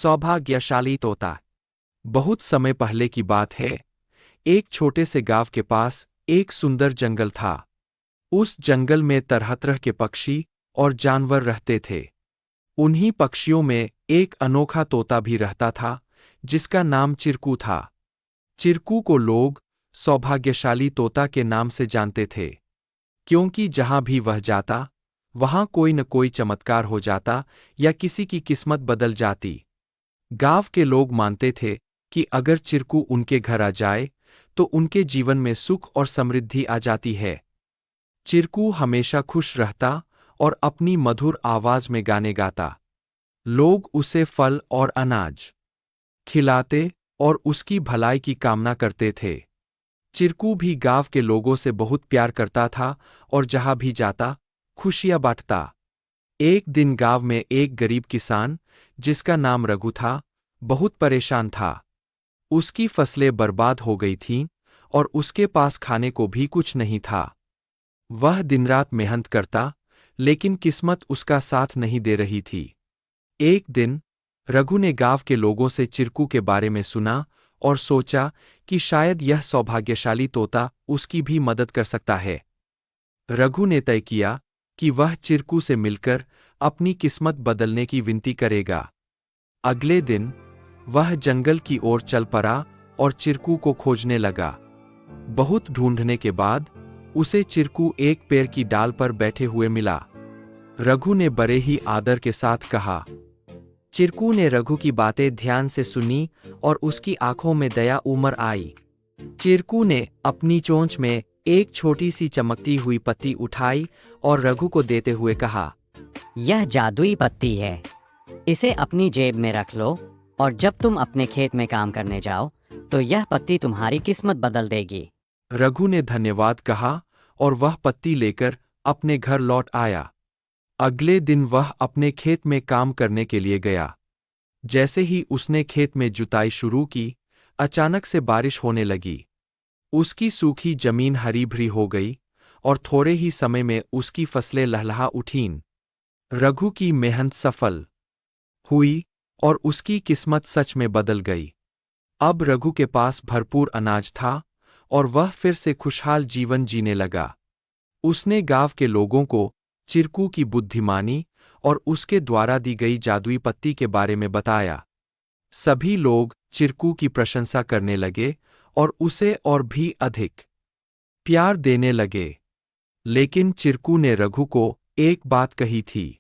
सौभाग्यशाली तोता। बहुत समय पहले की बात है। एक छोटे से गांव के पास एक सुंदर जंगल था। उस जंगल में तरह तरह के पक्षी और जानवर रहते थे। उन्हीं पक्षियों में एक अनोखा तोता भी रहता था, जिसका नाम चिरकू था। चिरकू को लोग सौभाग्यशाली तोता के नाम से जानते थे, क्योंकि जहां भी वह जाता, वहां कोई न कोई चमत्कार हो जाता या किसी की किस्मत बदल जाती। गांव के लोग मानते थे कि अगर चिरकू उनके घर आ जाए तो उनके जीवन में सुख और समृद्धि आ जाती है। चिरकू हमेशा खुश रहता और अपनी मधुर आवाज में गाने गाता। लोग उसे फल और अनाज खिलाते और उसकी भलाई की कामना करते थे। चिरकू भी गांव के लोगों से बहुत प्यार करता था और जहां भी जाता, खुशियां बांटता। एक दिन गांव में एक गरीब किसान, जिसका नाम रघु था, बहुत परेशान था। उसकी फसलें बर्बाद हो गई थीं और उसके पास खाने को भी कुछ नहीं था। वह दिन-रात मेहनत करता, लेकिन किस्मत उसका साथ नहीं दे रही थी। एक दिन रघु ने गांव के लोगों से चिरकू के बारे में सुना और सोचा कि शायद यह सौभाग्यशाली तोता उसकी भी मदद कर सकता है। रघु ने तय किया कि वह चिरकू से मिलकर अपनी किस्मत बदलने की विनती करेगा। अगले दिन वह जंगल की ओर चल पड़ा और चिरकू को खोजने लगा। बहुत ढूंढने के बाद उसे चिरकू एक पेड़ की डाल पर बैठे हुए मिला। रघु ने बड़े ही आदर के साथ कहा। चिरकू ने रघु की बातें ध्यान से सुनी और उसकी आंखों में दया उमड़ आई। चिरकू ने अपनी चोंच में एक छोटी सी चमकती हुई पत्ती उठाई और रघु को देते हुए कहा, यह जादुई पत्ती है। इसे अपनी जेब में रख लो और जब तुम अपने खेत में काम करने जाओ तो यह पत्ती तुम्हारी किस्मत बदल देगी। रघु ने धन्यवाद कहा और वह पत्ती लेकर अपने घर लौट आया। अगले दिन वह अपने खेत में काम करने के लिए गया। जैसे ही उसने खेत में जुताई शुरू की, अचानक से बारिश होने लगी। उसकी सूखी जमीन हरी भरी हो गई और थोड़े ही समय में उसकी फसलें लहलहा उठीं। रघु की मेहनत सफल हुई और उसकी किस्मत सच में बदल गई। अब रघु के पास भरपूर अनाज था और वह फिर से खुशहाल जीवन जीने लगा। उसने गांव के लोगों को चिरकू की बुद्धिमानी और उसके द्वारा दी गई जादुई पत्ती के बारे में बताया। सभी लोग चिरकू की प्रशंसा करने लगे और उसे और भी अधिक प्यार देने लगे। लेकिन चिरकू ने रघु को एक बात कही थी।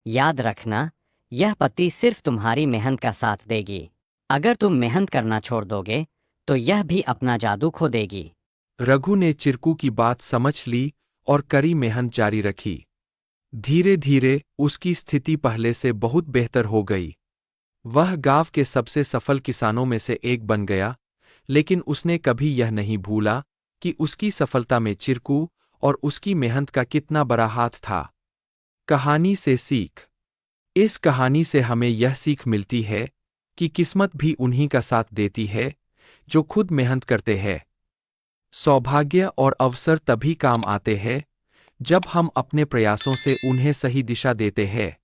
याद रखना, यह पत्ती सिर्फ तुम्हारी मेहनत का साथ देगी। अगर तुम मेहनत करना छोड़ दोगे तो यह भी अपना जादू खो देगी। रघु ने चिरकू की बात समझ ली और कड़ी मेहनत जारी रखी। धीरे धीरे उसकी स्थिति पहले से बहुत बेहतर हो गई। वह गांव के सबसे सफल किसानों में से एक बन गया, लेकिन उसने कभी यह नहीं भूला कि उसकी सफलता में चिरकू और उसकी मेहनत का कितना बड़ा हाथ था। कहानी से सीख। इस कहानी से हमें यह सीख मिलती है कि किस्मत भी उन्हीं का साथ देती है जो खुद मेहनत करते हैं। सौभाग्य और अवसर तभी काम आते हैं जब हम अपने प्रयासों से उन्हें सही दिशा देते हैं।